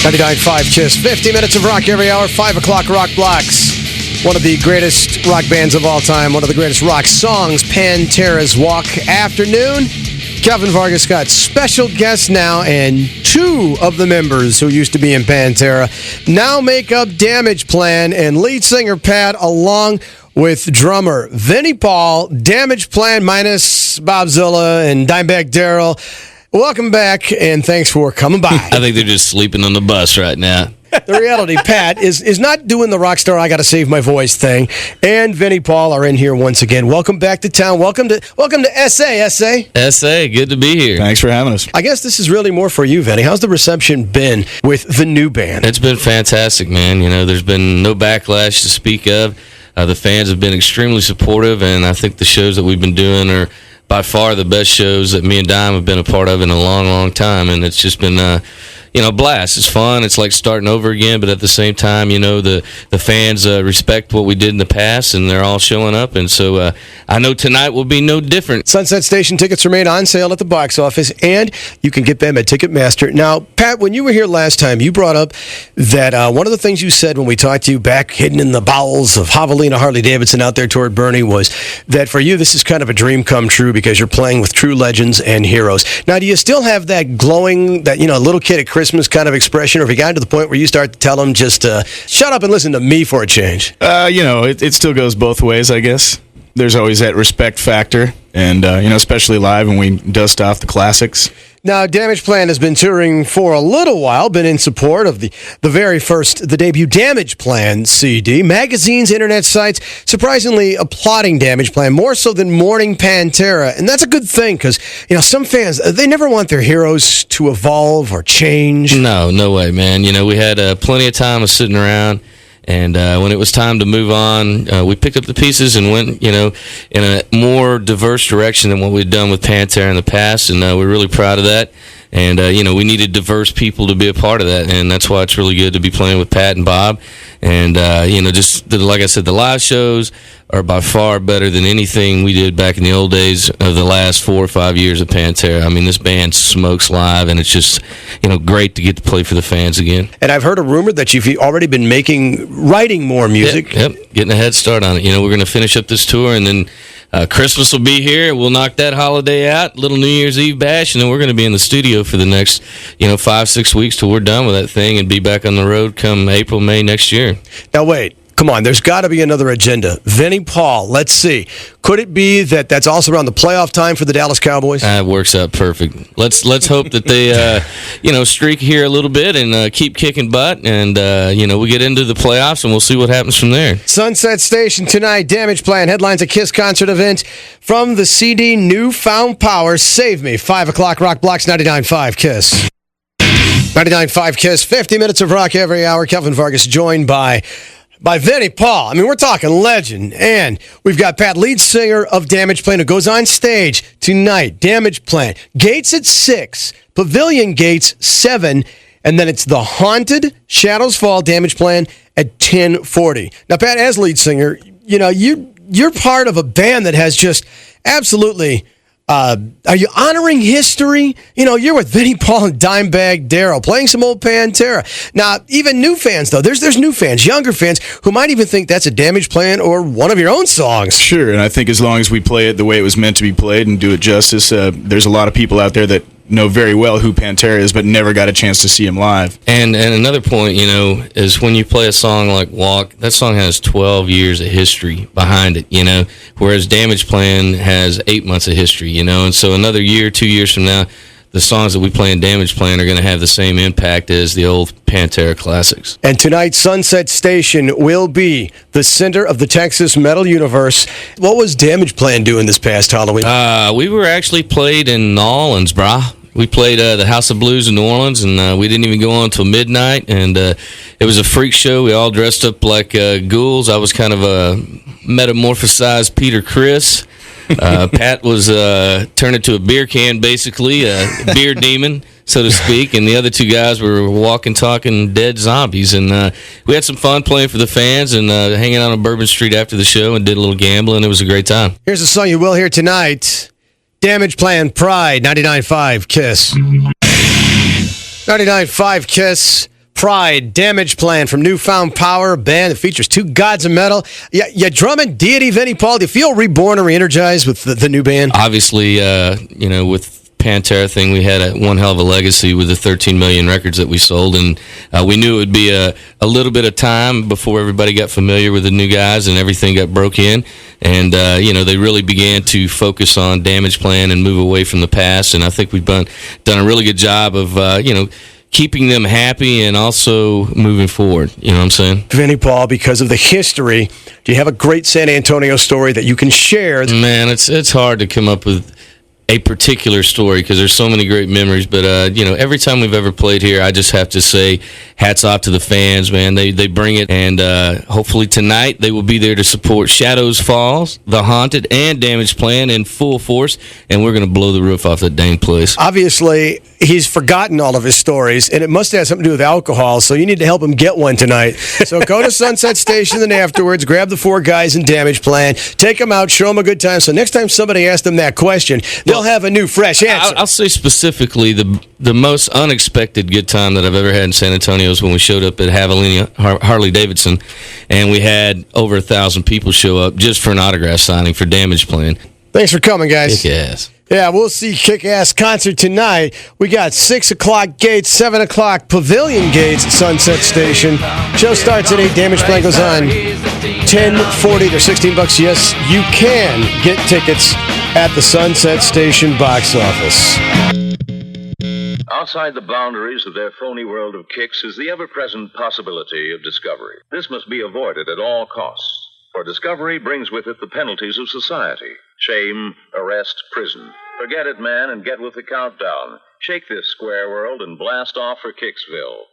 99.5 KISS, 50 minutes of rock every hour, 5 o'clock rock blocks. One of the greatest rock bands of all time, one of the greatest rock songs, Pantera's Walk Afternoon. Kevin Vargas got special guests now, and two of the members who used to be in Pantera now make up DAMAGEPLAN, and lead singer Pat, along with drummer Vinnie Paul, DAMAGEPLAN minus Bob Zilla and Dimebag Darrell. Welcome back, and thanks for coming by. I think they're just sleeping on the bus right now. The reality, Pat, is not doing the rock star I gotta save my voice thing, and Vinnie Paul are in here once again. Welcome back to town. Welcome to SA. SA, good to be here. Thanks for having us. I guess this is really more for you, Vinnie. How's the reception been with the new band? It's been fantastic, man. You know, there's been no backlash to speak of. The fans have been extremely supportive, and I think the shows that we've been doing are by far the best shows that me and Dime have been a part of in a long, long time, and it's just been a blast. It's fun. It's like starting over again, but at the same time, you know, the fans respect what we did in the past, and they're all showing up, and so I know tonight will be no different. Sunset Station tickets remain on sale at the box office, and you can get them at Ticketmaster. Now, Pat, when you were here last time, you brought up that one of the things you said when we talked to you back hidden in the bowels of Javelina Harley-Davidson out there toward Bernie was that for you, this is kind of a dream come true because you're playing with true legends and heroes. Now, do you still have that glowing, that, you know, little kid at Christmas kind of expression, or have you gotten to the point where you start to tell them just shut up and listen to me for a change? It still goes both ways, I guess. There's always that respect factor, and, especially live when we dust off the classics. Now, DAMAGEPLAN has been touring for a little while, been in support of the debut DAMAGEPLAN CD. Magazines, internet sites, surprisingly applauding DAMAGEPLAN, more so than mourning Pantera. And that's a good thing, because, some fans, they never want their heroes to evolve or change. No way, man. We had plenty of time of sitting around. And when it was time to move on, we picked up the pieces and went, in a more diverse direction than what we'd done with Pantera in the past, and we're really proud of that. And, we needed diverse people to be a part of that, and that's why it's really good to be playing with Pat and Bob. And, like I said, the live shows are by far better than anything we did back in the old days of the last 4 or 5 years of Pantera. I mean, this band smokes live, and it's just, great to get to play for the fans again. And I've heard a rumor that you've already been writing more music. Yep, getting a head start on it. We're going to finish up this tour, and then Christmas will be here. We'll knock that holiday out, little New Year's Eve bash, and then we're going to be in the studio for the next, 5-6 weeks till we're done with that thing and be back on the road come April, May next year. Now, wait. Come on, there's got to be another agenda. Vinnie Paul, let's see. Could it be that that's also around the playoff time for the Dallas Cowboys? It works out perfect. Let's hope that they, streak here a little bit and keep kicking butt, and, we get into the playoffs, and we'll see what happens from there. Sunset Station tonight, DAMAGEPLAN headlines a KISS concert event from the CD Newfound Power. Save Me, 5 o'clock, Rock Blocks, 99.5 KISS. 99.5 KISS, 50 minutes of rock every hour. Kevin Vargas joined by Vinnie Paul. I mean, we're talking legend. And we've got Pat, lead singer of DAMAGEPLAN, who goes on stage tonight. DAMAGEPLAN. Gates at 6. Pavilion Gates 7. And then it's The Haunted, Shadows Fall, DAMAGEPLAN at 10:40. Now, Pat, as lead singer, you're part of a band that has just absolutely... are you honoring history? You're with Vinnie Paul and Dimebag Darrell, playing some old Pantera. Now, even new fans, though, there's new fans, younger fans, who might even think that's a DAMAGEPLAN or one of your own songs. Sure, and I think as long as we play it the way it was meant to be played and do it justice, there's a lot of people out there that know very well who Pantera is, but never got a chance to see him live. And another point, is when you play a song like Walk, that song has 12 years of history behind it, whereas DAMAGEPLAN has 8 months of history, and so another year, 2 years from now, the songs that we play in DAMAGEPLAN are going to have the same impact as the old Pantera classics. And tonight, Sunset Station will be the center of the Texas metal universe. What was DAMAGEPLAN doing this past Halloween? We were actually played in New Orleans, brah. We played the House of Blues in New Orleans, and we didn't even go on until midnight, and it was a freak show. We all dressed up like ghouls. I was kind of a metamorphosized Peter Criss. Pat was turned into a beer can, basically, a beer demon, so to speak, and the other two guys were walking, talking dead zombies. And we had some fun playing for the fans and hanging out on Bourbon Street after the show and did a little gambling. It was a great time. Here's a song you will hear tonight. DAMAGEPLAN, Pride, 99.5 KISS. 99.5 KISS. Pride, DAMAGEPLAN from Newfound Power, a band that features two gods of metal. Yeah, drumming deity Vinnie, Paul. Do you feel reborn or re-energized with the new band? Obviously, with Pantera thing, we had one hell of a legacy with the 13 million records that we sold, and we knew it would be a little bit of time before everybody got familiar with the new guys and everything got broke in. And, they really began to focus on DAMAGEPLAN and move away from the past, and I think we've done a really good job of, keeping them happy and also moving forward. You know what I'm saying? Vinnie, Paul, because of the history, do you have a great San Antonio story that you can share? Man, it's hard to come up with a particular story because there's so many great memories, but every time we've ever played here, I just have to say hats off to the fans, man. They bring it, and hopefully tonight they will be there to support Shadows Falls, The Haunted, and DAMAGEPLAN in full force, and we're going to blow the roof off that dang place. Obviously, he's forgotten all of his stories, and it must have something to do with alcohol, so you need to help him get one tonight. So go to Sunset Station and afterwards, grab the four guys in DAMAGEPLAN, take them out, show them a good time, so next time somebody asks them that question, they'll have a new, fresh answer. I'll say specifically the most unexpected good time that I've ever had in San Antonio is when we showed up at Javelina Harley-Davidson, and we had over 1,000 people show up just for an autograph signing for DAMAGEPLAN. Thanks for coming, guys. Kick-ass. Yeah, we'll see kick-ass concert tonight. We got 6 o'clock gates, 7 o'clock pavilion gates at Sunset Station. Show starts at 8. DAMAGEPLAN goes on 10:40. They're $16. Yes, you can get tickets at the Sunset Station box office. Outside the boundaries of their phony world of kicks is the ever-present possibility of discovery. This must be avoided at all costs, for discovery brings with it the penalties of society: shame, arrest, prison. Forget it, man, and get with the countdown. Shake this square world and blast off for Kicksville.